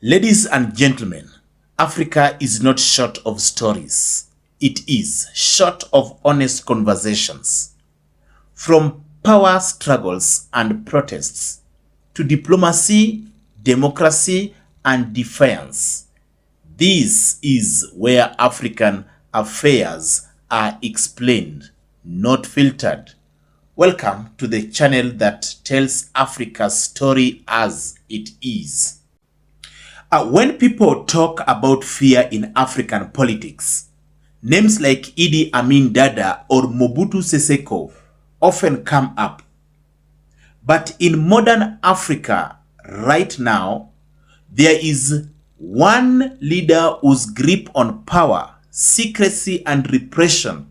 Ladies and gentlemen, Africa is not short of stories. It is short of honest conversations. From power struggles and protests to diplomacy, democracy, and defiance, this is where African affairs are explained, not filtered. Welcome to the channel that tells Africa's story as it is. When people talk about fear in African politics, names like Idi Amin Dada or Mobutu Sese Seko often come up. But in modern Africa right now, there is one leader whose grip on power, secrecy, and repression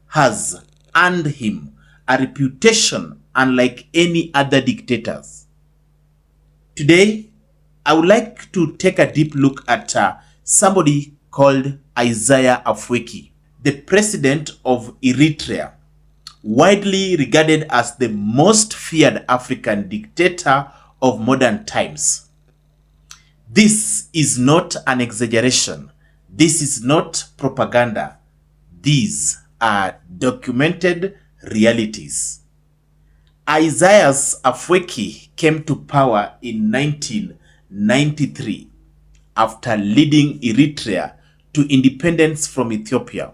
has earned him a reputation unlike any other dictators. Today, I would like to take a deep look at somebody called Isaias Afwerki, the president of Eritrea, widely regarded as the most feared African dictator of modern times. This is not an exaggeration. This is not propaganda. These are documented realities. Isaias Afwerki came to power in 1993 after leading Eritrea to independence from Ethiopia.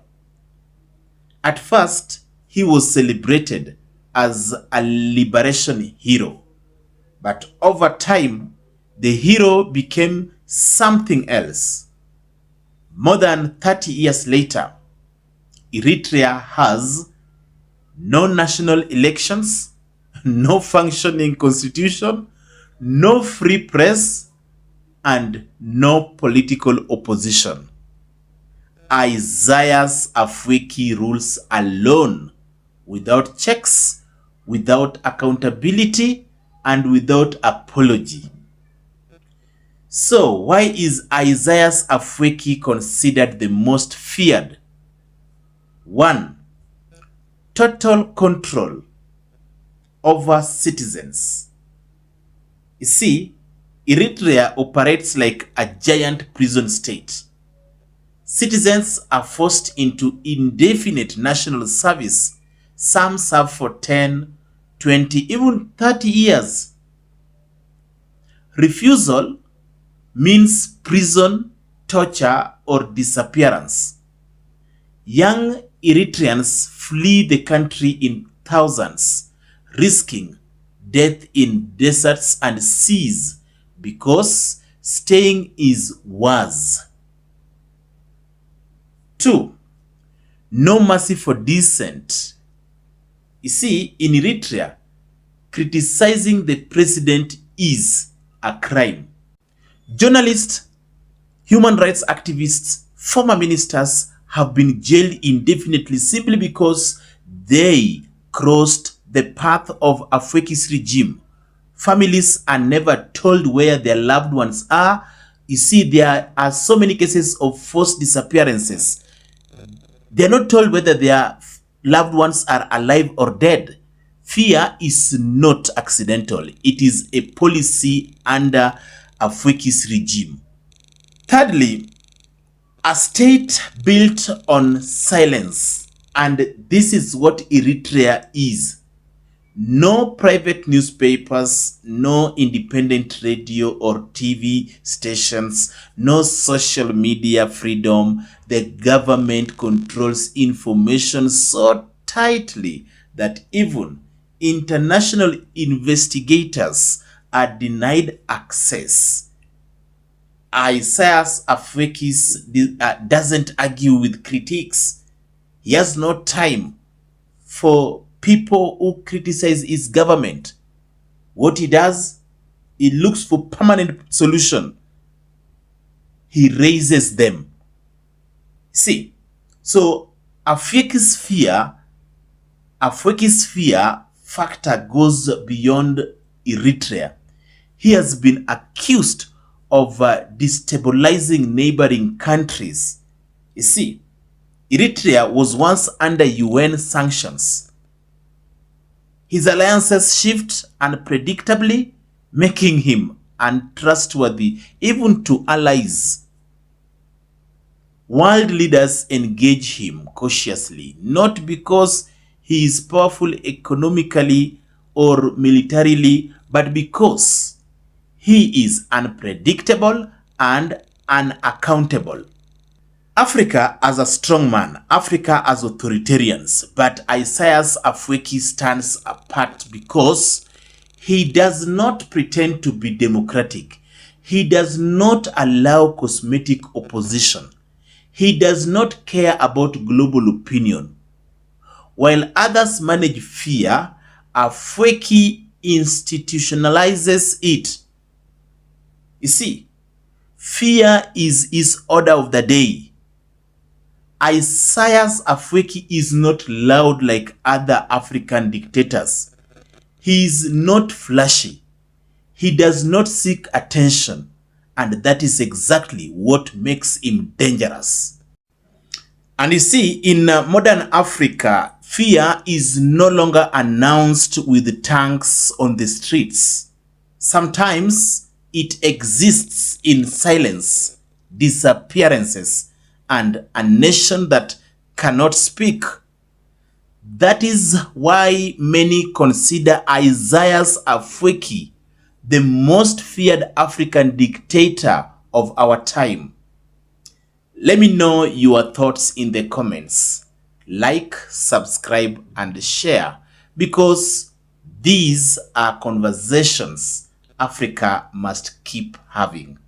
At first, he was celebrated as a liberation hero, but over time, the hero became something else. More than 30 years later, Eritrea has no national elections, no functioning constitution, no free press, and no political opposition. Isaias Afwerki rules alone, without checks, without accountability, and without apology. So, why is Isaias Afwerki considered the most feared? 1. Total control over citizens. You see, Eritrea operates like a giant prison state. Citizens are forced into indefinite national service. Some serve for 10, 20, even 30 years. Refusal means prison, torture, or disappearance. Young Eritreans flee the country in thousands, risking death in deserts and seas because staying is worse. 2. No mercy for dissent. You see, in Eritrea, criticizing the president is a crime. Journalists, human rights activists, former ministers have been jailed indefinitely simply because they crossed the path of Afwerki's regime. Families are never told where their loved ones are. You see, there are so many cases of forced disappearances. They are not told whether their loved ones are alive or dead. Fear is not accidental. It is a policy under Afwerki's regime. Thirdly, a state built on silence. And this is what Eritrea is. No private newspapers, no independent radio or TV stations, no social media freedom. The government controls information so tightly that even international investigators are denied access. Isaias Afwerki doesn't argue with critics. He has no time for people who criticize his government. What he does, he looks for permanent solution. He raises them. See, so Afwerki's fear factor goes beyond Eritrea. He has been accused of destabilizing neighboring countries. You see, Eritrea was once under UN sanctions. His alliances shift unpredictably, making him and trustworthy even to allies. World leaders engage him cautiously, not because he is powerful economically or militarily, but because he is unpredictable and unaccountable. Africa as a strong man, Africa as authoritarians, but Isaias Afwerki stands apart because he does not pretend to be democratic. He does not allow cosmetic opposition. He does not care about global opinion. While others manage fear, Afwerki institutionalizes it. You see, fear is his order of the day. Isaias Afwerki is not loud like other African dictators. He is not flashy. He does not seek attention, and that is exactly what makes him dangerous. And you see, in modern Africa, fear is no longer announced with tanks on the streets. Sometimes it exists in silence, disappearances, and a nation that cannot speak. That is why many consider Isaias Afwerki the most feared African dictator of our time. Let me know your thoughts in the comments. Like, subscribe, and share, because these are conversations Africa must keep having.